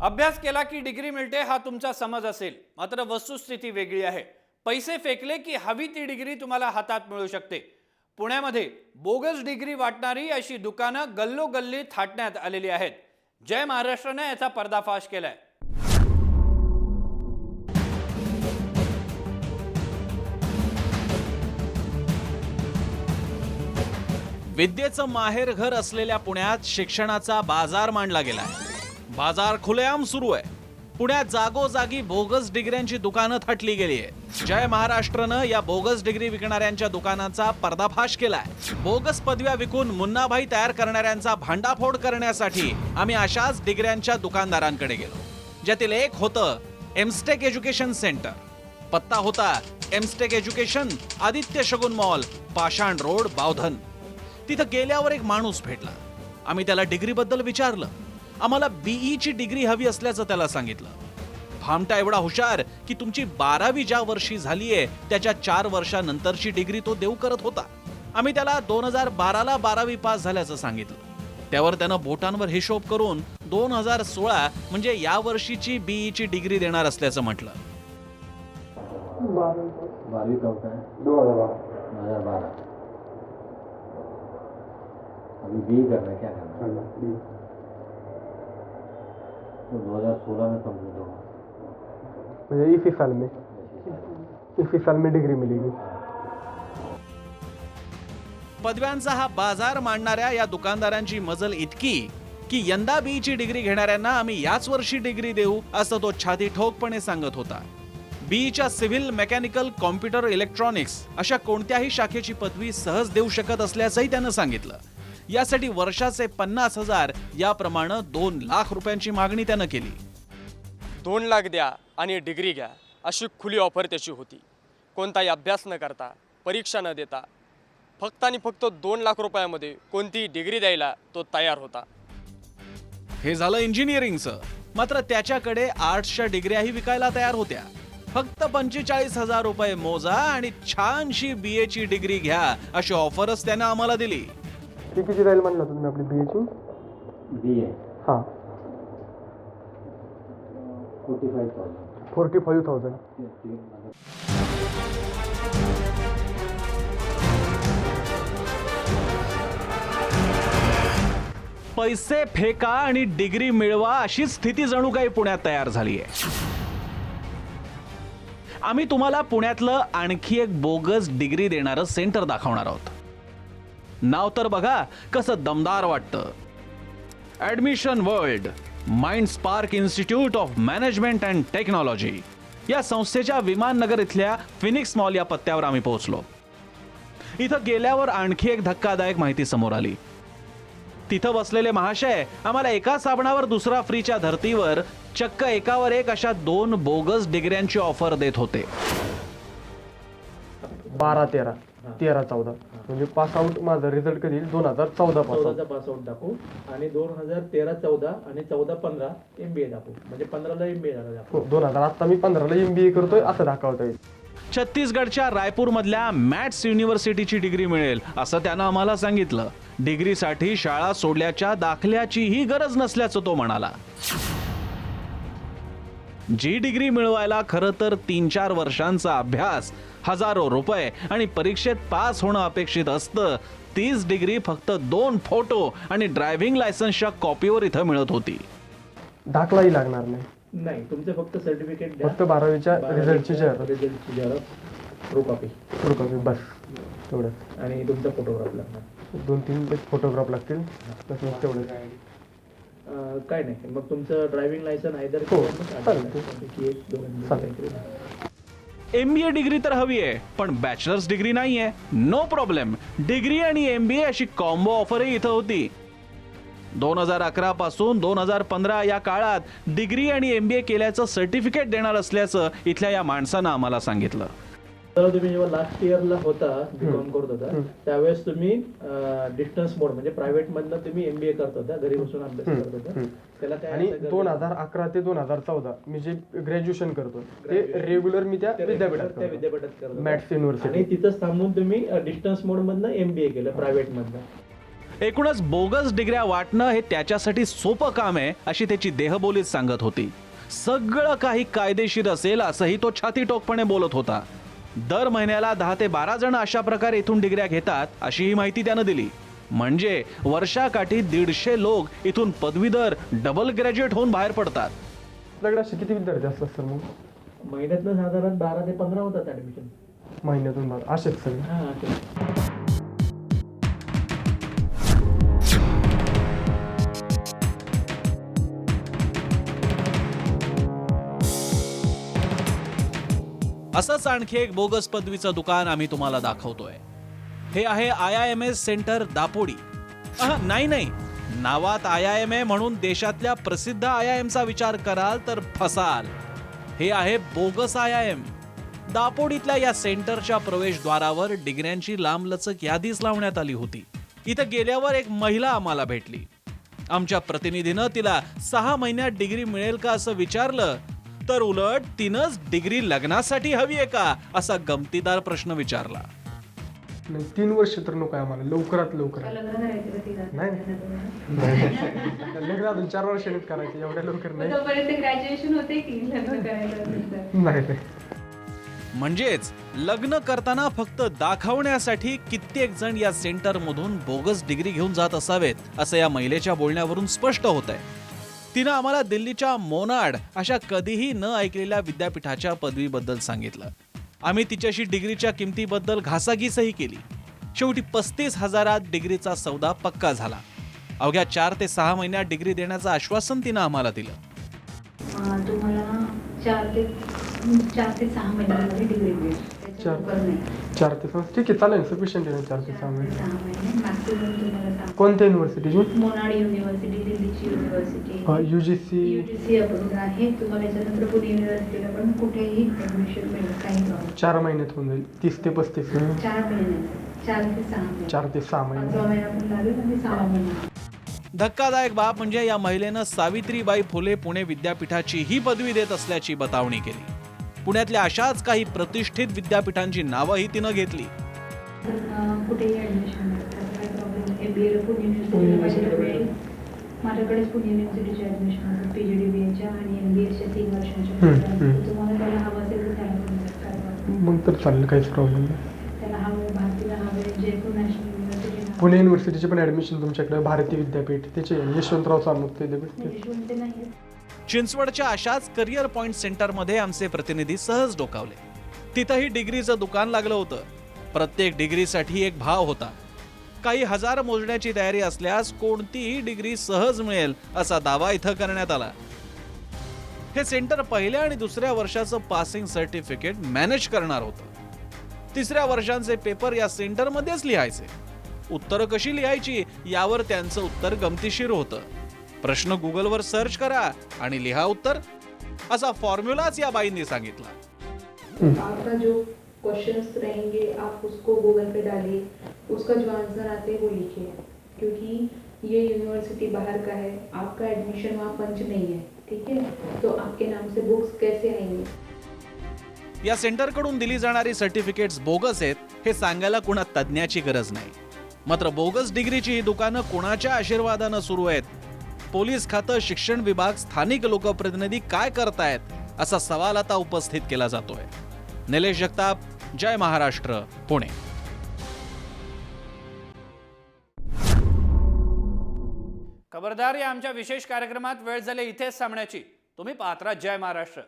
अभ्यास केला की डिग्री मिळते हा तुमचा समज असेल, मात्र वस्तुस्थिती वेगळी आहे. पैसे फेकले की हवी ती डिग्री तुम्हाला हातात मिळू शकते. पुण्यामध्ये बोगस डिग्री वाटणारी अशी दुकानं गल्लोगल्ली थाटण्यात आलेली आहेत. जय महाराष्ट्राने याचा पर्दाफाश केलाय. विद्येचं माहेरघर असलेल्या पुण्यात शिक्षणाचा बाजार मांडला गेलाय. बाजार खुलेआम सुरू आहे. पुण्यात जागोजागी बोगस डिग्र्यांची दुकानं थाटली गेली आहेत. जय महाराष्ट्रानं या बोगस डिग्री विकणाऱ्यांच्या दुकानांचा पर्दाफाश केलाय. बोगस पदव्या विकून मुन्नाभाई तयार करणाऱ्यांचा भांडाफोड करण्यासाठी आम्ही अशाच डिग्र्यांच्या दुकानदारांकडे गेलो. ज्यातील एक होतं एमस्टेक एज्युकेशन सेंटर. पत्ता होता एमस्टेक एज्युकेशन, आदित्य शगुन मॉल, पाषाण रोड, बावधन. तिथं गेल्यावर एक माणूस भेटला. आम्ही त्याला डिग्रीबद्दल विचारलं. आम्हाला बीई ची डिग्री हवी असल्याचं त्याला सांगितलं. भामटा एवढा हुशार की तुमची 12वी ज्या वर्षी झालीये त्याच्या 4 वर्षानंतरची डिग्री तो देऊ करत होता. आम्ही त्याला 2012ला 12वी पास झाल्याचं सांगितलं. त्यावर त्यानं बोटांवर हिशोब करून 2016 म्हणजे या वर्षीची बीई ची डिग्री देणार असल्याचं म्हटलं. 12वीं कब का है? 2012। अभी बी करना है, क्या करना है? तो 2016 में कंप्लीट होगा। मुझे इसी साल में डिग्री मिलेगी. पदव्यांचा हा बाजार मांडणाऱ्या या दुकानदारांची मजल इतकी की यंदा बीईची डिग्री घेणाऱ्यांना आम्ही याच वर्षी डिग्री देऊ असं तो छाती ठोकपणे सांगत होता. बीईच्या सिव्हिल, मेकॅनिकल, कॉम्प्युटर, इलेक्ट्रॉनिक्स अशा कोणत्याही शाखेची पदवी सहज देऊ शकत असल्याचंही त्यानं सांगितलं. यासाठी वर्षाचे 50,000 याप्रमाणे 2 लाख रुपयांची मागणी त्यानं केली. 2 लाख द्या आणि डिग्री घ्या अशी खुली ऑफर त्याची होती. कोणताही अभ्यास न करता, परीक्षा न देता, फक्त आणि फक्त 2 लाख रुपयामध्ये कोणतीही डिग्री द्यायला तो तयार होता. हे झालं इंजिनिअरिंगचं. मात्र त्याच्याकडे आर्ट्सच्या डिग्र्याही विकायला तयार होत्या. फक्त 45,000 रुपये मोजा आणि छानशी बीए ची डिग्री घ्या अशी ऑफरच त्यानं आम्हाला दिली. ती किती राहील म्हणला तुम्ही आपली बीए ची? बी है हां 45,000. पैसे फेका आणि डिग्री मिळवा अशी स्थिती जणू काही पुण्यात तयार झाली आहे. आम्ही तुम्हाला पुण्यातलं आणखी एक बोगस डिग्री देणारं सेंटर दाखवणार आहोत. नाव तर बघा कसं दमदार वाटतं. Admission world mind spark institute of management and technology या संस्थेच्या विमाननगर इथल्या फिनिक्स मॉल या पत्त्यावर आम्ही पोहोचलो. इथं गेल्यावर आणखी एक धक्कादायक माहिती समोर आली. तिथं बसलेले महाशय आम्हाला एका साबणावर दुसरा फ्रीच्या धर्तीवर चक्क एकावर एक अशा 2 बोगस डिग्र्यांची ऑफर देत होते. 12, 13, 13, 14 म्हणजे पास आउट. माझा रिझल्ट कधी 2014 पास आउट दाखवू आणि 2013-14 आणि 14-15 MBA दाखवू, म्हणजे 15ला MBA झाला. 2000. आता मी 15ला MBA करतोय असं दाखवता येईल. छत्तीसगडच्या रायपूर मधल्या मॅट्स युनिव्हर्सिटीची डिग्री मिळेल असं त्यानं आम्हाला सांगितलं. डिग्रीसाठी शाळा सोडल्याच्या दाखल्याचीही गरज नसल्याचं तो म्हणाला. जी डिग्री मिळवायला खरं तर 3-4 वर्षांचा अभ्यास, हजारो रुपये आणि परीक्षेत पास होणं अपेक्षित असतं, तीच डिग्री फक्त 2 फोटो आणि ड्रायव्हिंग लायसन्सच्या कॉपीवर इथं मिळत होती. दाखलाही लागणार नाही, तुमचं फक्त सर्टिफिकेट द्या, फक्त 12वीच्या रिझल्टची ट्रू कॉपी बस तेवढं. आणि तुमचा फोटोग्राफ लागणार. 2-3 फोटोग्राफ लागतील बस, तेवढं. काय नाही, मग तुमचं driving licence either MBA degree तर हवी आहे, पण बॅचलर्स डिग्री नाहीये. No problem. डिग्री आणि MBA अशी कॉम्बो ऑफरही इथं होती. 2011 पासून 2015 या काळात डिग्री आणि MBA केल्याचं सर्टिफिकेट देणार असल्याचं इथल्या या माणसानं आम्हाला सांगितलं. तर तुम्ही जेव्हा लास्ट इयरला होता, बीकॉम करत होता, त्यावेळेस तुम्ही डिस्टन्स मोड म्हणजे प्रायव्हेट मधनं तुम्ही MBA करत होता, घरी बसून अभ्यास करत होता. त्याला काय आणि 2011 ते 2014 मी जे ग्रॅज्युएशन करतो ते रेग्युलर मी त्या विद्यापीठात करतो, मॅट्स युनिव्हर्सिटी. आणि तिथंच थांबून तुम्ही डिस्टन्स मोड मधनं MBA केलं प्रायव्हेट मधनं. एकूणच बोगस डिग्र्या वाटणं हे त्याच्यासाठी सोपं काम आहे अशी त्याची देहबोलीच सांगत होती. सगळं काही कायदेशीर असेल असंही तो छातीटोकपणे बोलत होता. दर महिन्याला 10 ते 12 जण अशा प्रकारे इथून डिग्र्या घेतात अशी ही माहिती त्यानं दिली. म्हणजे वर्षाकाठी 150 लोक इथून पदवीधर डबल ग्रॅज्युएट होऊन बाहेर पडतात. आपल्याकडे असे किती विद्यार्थी असतात सर मग? महिन्यातलं साधारण 12 ते 15 होतात ऍडमिशन. महिन्यातून 12 असेच सगळे? हा ते. असंच आणखी एक बोगस पदवीचं दुकान आम्ही तुम्हाला दाखवतोय. हे आहे IIMS सेंटर दापोडी. नाही, नावात IIM आहे म्हणून देशातल्या प्रसिद्ध IIMचा विचार कराल तर फसाल. हे आहे बोगस IIM. दापोडीतल्या या सेंटरच्या प्रवेशद्वारावर डिग्र्यांची लांबलचक यादीच लावण्यात आली होती. इथं गेल्यावर एक महिला आम्हाला भेटली. आमच्या प्रतिनिधीनं तिला 6 महिन्यात डिग्री मिळेल का असं विचारलं तर उलट तिनंच डिग्री लग्नासाठी हवी आहे का असा गमतीदार प्रश्न विचारला. नाही 3 वर्ष तर नको आहे आम्हाला, लवकरात लवकर. नाही लग्न अजून 4 वर्षांनीच करायचं, एवढ्या लवकर नाही. ग्रॅज्युएशन होते की लग्न करायचं. नाही. म्हणजेच लग्न करताना फक्त दाखवण्यासाठी कित्येक जण या सेंटर मधून बोगस डिग्री घेऊन जात असावेत असं या महिलेच्या बोलण्यावरून स्पष्ट होत आहे. तिनं आम्हाला दिल्लीच्या मोनाड अशा कधीही न ऐकलेल्या विद्यापीठाच्या पदवीबद्दल सांगितलं. आम्ही तिच्याशी डिग्रीच्या किमतीबद्दल घासाघीसही केली. शेवटी 35,000 डिग्रीचा सौदा पक्का झाला. अवघ्या 4 ते 6 महिन्यात डिग्री देण्याचं आश्वासन तिनं आम्हाला दिलं. तुम्हाला 4 ते 6 महिन्यामध्ये डिग्री मिळेल. 4 ते 6 ठीक आहे, चालेल, सफिशियंट आहे 4 ते 6 महिने. 6 महिने मॅक्सिमम तुम्हाला सांग. कोणत्या युनिव्हर्सिटीची? मोनाड युनिव्हर्सिटी, दिल्लीची युनिव्हर्सिटी, UGC आपण आहे. तुम्हाला याच्यानंतर पुणे युनिव्हर्सिटीला पण कुठेही ऍडमिशन मिळेल, काही प्रॉब्लेम. 4 महिन्यात होऊन जाईल. 30 ते 35 4 महिने 4 ते 6 महिने. 4 ते 6 महिने. 5 महिना पण लागेल आणि 6 महिना. धक्कादायक बाब म्हणजे या महिलेनं सावित्रीबाई फुले पुणे विद्यापीठाची ही पदवी देत असल्याची बतावणी केली. पुण्यातल्या अशाच काही प्रतिष्ठित विद्यापीठांची नावंही तिनं घेतली. कुठेही ऍडमिशन मिळेल, काही प्रॉब्लेम नाही. MBA पुणे युनिव्हर्सिटीला मिळेल. माझ्याकडेच पुणे युनिव्हर्सिटीचे ऍडमिशन असतात, PGDBA आणि MBAच्या 3 वर्षांच्या. तुम्हाला त्याला हवं असेल तर त्याला पण मग तर चालेल, काहीच प्रॉब्लेम नाही. त्याला हवं, भारतीला हवं, जयपूर नॅशनल युनिव्हर्सिटी. पुणे युनिव्हर्सिटीचे पण ऍडमिशन तुमच्याकडे, भारती विद्यापीठ त्याचे, यशवंतराव चामोक विद्यापीठ. नाही. चिंचवडच्या अशाच करिअर पॉइंट सेंटरमध्ये आमचे प्रतिनिधी सहज डोकावले. तिथंही डिग्रीचं दुकान लागलं होतं. प्रत्येक डिग्रीसाठी एक भाव होता. काही हजार मोजण्याची तयारी असल्यास कोणतीही डिग्री सहज मिळेल असा दावा इथं करण्यात आला. हे सेंटर पहिल्या आणि दुसऱ्या वर्षाचं पासिंग सर्टिफिकेट मॅनेज करणार होतं. 3ऱ्या वर्षांचे पेपर या सेंटरमध्येच लिहायचे. उत्तरं कशी लिहायची यावर त्यांचं उत्तर गमतीशीर होतं. प्रश्न गुगलवर सर्च करा आणि लिहा उत्तर, असा फॉर्म्युलाच या बाईंनी सांगितला. आपका जो क्वेश्चंस रहेंगे आप उसको गूगल पे डालिए, उसका जो आंसर आते हैं वो लिखिए, क्योंकि ये यूनिवर्सिटी बाहर का है, आपका एडमिशन वहाँ पंच नहीं है, ठीक है? तो आपके नाम से बुक्स कैसे आएंगे? या सेंटरकडून दिली जाणारी सर्टिफिकेट्स बोगस आहेत हे सांगायला कुणा तज्ज्ञाची गरज नाही. मात्र बोगस डिग्रीची ही दुकानं कुणाच्या आशीर्वादानं सुरू आहेत? पोलीस खातं, शिक्षण विभाग, स्थानिक लोकप्रतिनिधी काय करतायत असा सवाल आता उपस्थित केला जातोय. निलेश जगताप, जय महाराष्ट्र, पुणे. खबरदार, या आमच्या विशेष कार्यक्रमात वेळ झाली इथेच थांबण्याची. तुम्ही पाहत राहा जय महाराष्ट्र.